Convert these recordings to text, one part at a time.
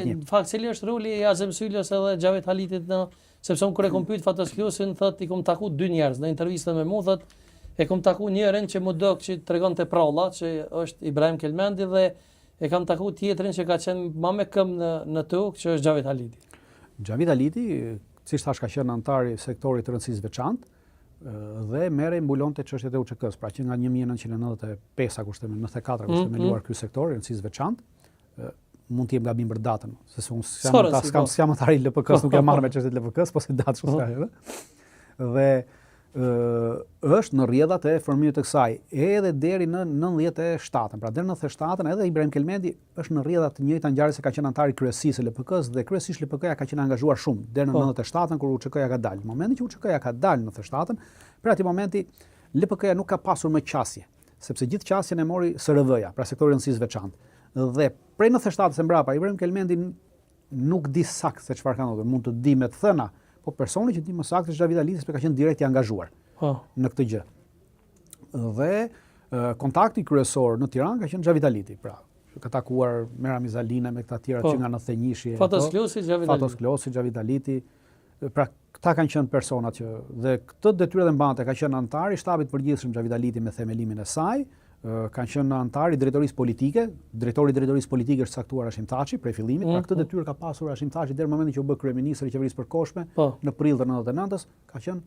Në fakt, cili është roli i Azem Syljës edhe Xhavet Halitit sepse unë kur e kom pyet Fatos Klosin, thot i kom taku dy njerëz në intervistën me mua, thot e kom taku njërin që më dok që tregonte pralla, që është Ibrahim Kelmendi, dhe e kam taku tjetrin që ka qenë më me këmbë në tokë, që është Xhavet Haliti. Xhavet Haliti, siç thash, ka qenë antar i sektorit të rëndësisë veçantë dhe merrej mbulonte çështjet e UÇK-s, pra që nga 1995 kushtet me 94 kushtet me luar ky sektor i rëndësisë veçantë. Mund të jem gabim për datën, se unë s'jam antar i LPK-s, nuk jam marrë me çështjet e LPK-s, po si datë shumë herë. Dhe është në rrjedhat e formimit të kësaj, edhe deri në 97-ën. Pra deri në 97-ën edhe Ibrahim Kelmendi është në rrjedhat të njëjta ngjarje se ka qenë antar i kryesisë së LPK-s dhe kryesisht LPK-ja ka qenë angazhuar shumë deri në 97-ën kur UÇK-ja ka dalë. Në momentin që UÇK-ja ka dalë në 97-ën, për atij momenti LPK-ja nuk ka pasur më qasje, sepse gjithë qasjen e mori SRV-ja, pra sektori i rëndësisë veçantë. Dhe prej 97-ës e mbrapa Ibrahim Kelmendi nuk di saktë se çfarë ka ndodhur, mund të di me të thëna, po personi që di më saktë është Xhavet Haliti, sepse ka qenë direkt i angazhuar në këtë gjë. Dhe kontakti kryesor në Tiranë ka qenë Xhavet Haliti, pra ka takuar Mera Mizaline me këta tjera që nga në Thënjishje. Fatos Klosi, Xhavet Haliti. Pra këta kanë qenë personat që dhe këtë detyrë dhe mbante ka qenë antar i shtabit përgjithshëm Xhavet Haliti me themelimin e saj. Kanë qenë antar i drejtorisë politike, drejtori i drejtorisë politike është caktuar Hashim Thaçi prej fillimit, pra këtë detyrë ka pasur Hashim Thaçi deri në momentin që u bë kryeministër i qeverisë përkohshme në prill të 99-s, ka qenë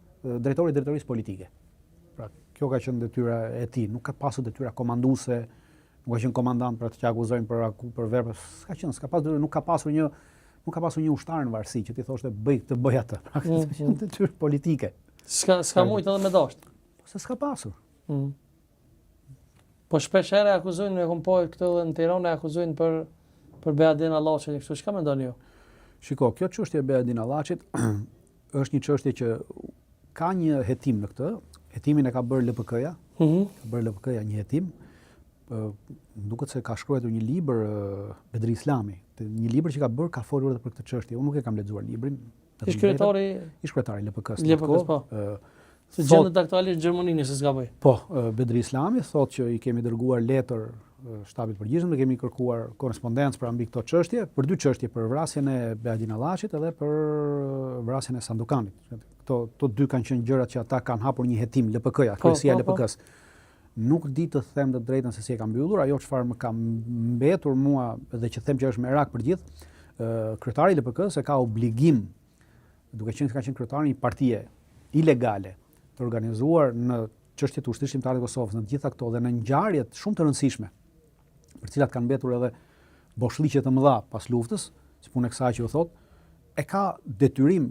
drejtori i drejtorisë politike. Pra kjo ka qenë detyra e tij, nuk ka pasur detyra komanduese, nuk ka qenë komandant për të që akuzojnë për vepra, nuk ka pasur një ushtar në varësi që ti thoshte bëj këtë, bëj atë. Pra ka qenë detyrë politike. S'ka mujt edhe me dashur. Se s'ka pasur. Po shpesh herë akuzojnë, e kom po këtë dhe në Tiranë akuzojnë për Beadin Allaçin, kështu çka mendoni ju? Shiko, kjo çështje e Beadin Allaçit është një çështje që ka një hetim në këtë. Hetimin e ka bërë LPK-ja. Ka bërë LPK-ja një hetim. Duket se ka shkruar një libër Bedri Islami, një libër që ka bërë ka folur edhe për këtë çështje. Unë nuk e kam lexuar librin. Ish kryetari i LPK-s. LPK-s, po. Se gjendet aktualisht në Gjermani, nëse s'ka bëj. Po, Bedri Islami thotë që i kemi dërguar letër shtabit përgjithshëm dhe kemi kërkuar korrespondencë pra mbi këto çështje, për dy çështje, për vrasjen e Beadin Allaçit edhe për vrasjen e Sandukanit. Këto dy kanë qenë gjërat që ata kanë hapur një hetim LPK-ja, kryesia e LPK-s. Nuk di të them të drejtën se si e ka mbyllur, ajo çfarë më ka mbetur mua dhe që them që është merak për gjithë, kryetari i LPK-s e ka obligim, duke qenë se ka qenë kryetari i një partie ilegale të organizuar në çështjet e ushtrisë-shqiptare të Kosovës, në të gjitha këto dhe në ngjarjet shumë të rëndësishme, për cilat kanë mbetur edhe boshllëqe të mëdha pas luftës, si punë e kësaj që u thot, e ka detyrim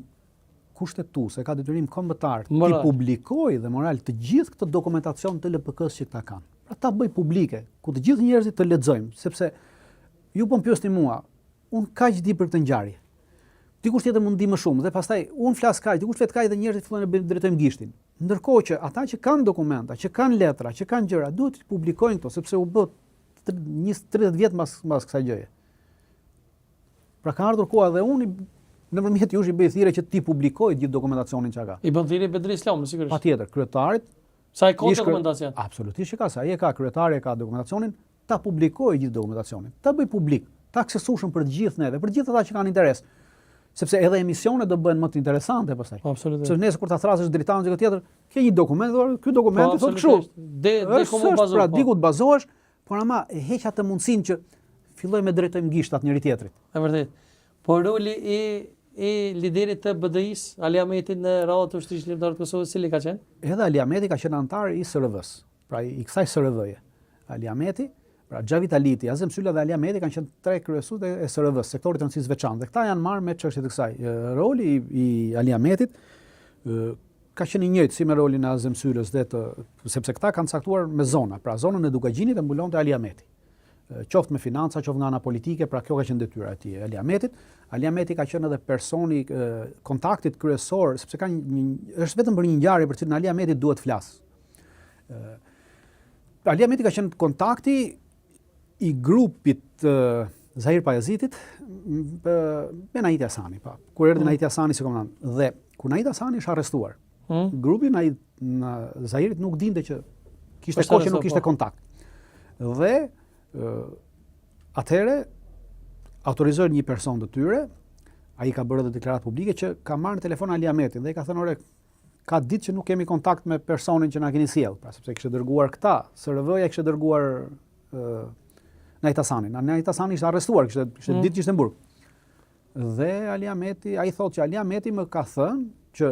kushtetues, e ka detyrim kombëtar të publikojë dhe moral të gjithë këtë dokumentacion të LPK-s që ta kanë. Pra ta bëj publike, ku të gjithë njerëzit të lexojmë, sepse ju po më pyesni mua, unë kaq di për këtë ngjarje. Dikush tjetër mund di më shumë dhe pastaj unë flas kaq, dikush vet kaq dhe njerëzit fillojnë të drejtojnë gishtin. Ndërkohë që ata që kanë dokumenta, që kanë letra, që kanë gjëra, duhet të publikojnë këto sepse u bë 30 vjet mbas kësaj gjëje. Pra ka ardhur koha dhe unë nëpërmjet jush i bëj thirrje që ti publikoj gjithë dokumentacionin që ka. I bën thirrje Bedri Islami, sigurisht. Patjetër, kryetarit. Sa i ka dokumentacion? Absolutisht që ka, sa ai e ka, kryetari e ka dokumentacionin, ta publikojë gjithë dokumentacionin. Ta bëj publik, ta aksesueshëm për të gjithë neve, për gjithë ata që kanë interes. Sepse edhe emisionet do bëhen më të interesante pastaj. Absolutisht. Sepse nëse kur ta thrasësh dritanë ose tjetër, ke një dokument, ky dokument thotë kështu. Pra diku të bazohesh, por ama e heq atë mundësinë që filloj me drejtojmë gishtat njëri tjetrit. Është vërtet. Po roli i liderit të BDI-s, Ali Ahmetit në radhën e ushtrisë shqiptare të Kosovës, cili ka qenë? Edhe Ali Ahmeti ka qenë antar i SRV-s, pra i kësaj SRV-je. Ali Ahmeti, pra Xhavet Haliti, Azem Sylla dhe Ali Ahmeti kanë qenë tre kryesues të SRV-s, sektorit të rëndësisë veçantë. Dhe këta janë marrë me çështjet e kësaj. Roli i Ali Ahmetit ka qenë i njëjtë si me rolin e Azem Syllës sepse këta kanë caktuar me zona, pra zonën e Dukagjinit e mbulonte Ali Ahmeti. Qoftë me financa, qoftë nga ana politike, pra kjo ka qenë detyra e tij Ali Ahmetit. Ali Ahmeti ka qenë edhe personi kontaktit kryesor, sepse është vetëm për një ngjarje për cilën Ali Ahmeti duhet flas. Ali Ahmeti ka qenë kontakti i grupit Zahir Pajazitit me Nahit Hasani, pa. Kur erdhi Nahit Hasani si komandant dhe kur Nahit Hasani është arrestuar, grupi Zahirit nuk dinte që kishte kohë që nuk kishte kontakt. Dhe atëherë autorizojnë një person të tyre, ai ka bërë edhe deklaratë publike që ka marrë në telefon Ali Ahmetin dhe i ka thënë ore, ka ditë që nuk kemi kontakt me personin që na keni sjell, pra sepse kishte dërguar këta, SRV-ja kishte dërguar Najt Hasanin. Najt Hasani ishte arrestuar, kishte ditë që ishte në burg. Dhe Ali Ahmeti, ai thotë që Ali Ahmeti më ka thënë që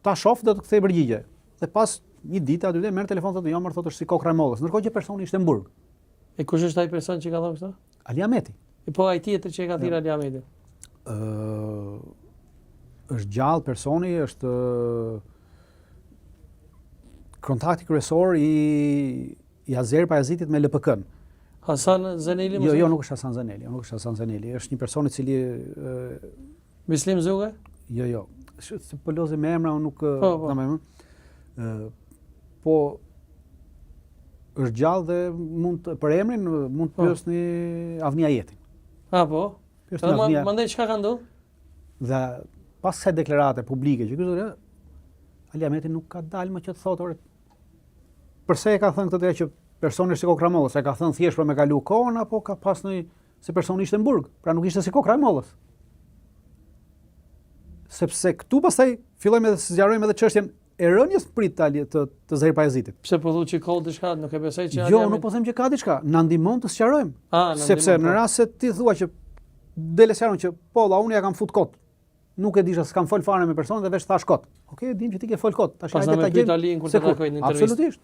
ta shoh do të kthej përgjigje. Dhe pas një ditë aty merr telefon thotë jo, më thotë është si kokra e mollës, ndërkohë që personi ishte në burg. E kush është ai person që ka thënë kështu? Ali Ahmeti. E po ai tjetër që e ka thirrë Ali Ahmeti. Është gjallë personi, është kontakti kryesor i Azer Pajazitit me LPK-n. Hasan Zeneli? Jo, nuk është Hasan Zeneli, është një person i cili Mislim Zuga? Jo. Se po lozi me emra unë nuk po është gjallë dhe për emrin mund të pyesni Avnia Jetin. Po. Mandej çka ka ndodhur? Dhe pas kësaj deklarate publike që ky Ali Ahmeti nuk ka dalë më që të thotë përse e ka thënë këtë që personi është si kokra e mollës, e ka thënë thjesht për me kalu kohën apo ka pas një se personi ishte në burg, pra nuk ishte si kokra e mollës. Sepse këtu pastaj fillojmë të zgjarojmë edhe çështjen e rënies prit të Zahir Pajazitit. Pse po thotë që ka diçka, nuk e besoj që Jo, nuk po them që ka diçka, na ndihmon të sqarojmë. Sepse në rast se ti thua që dele sqaron që po, unë ja kam fut kot. Nuk e disha, s'kam fol fare me personin dhe veç thash kot. Okej, dim që ti ke fol kot. Tash hajde ta gjejmë. Pastaj me Italin kur të takojnë në intervistë. Absolutisht.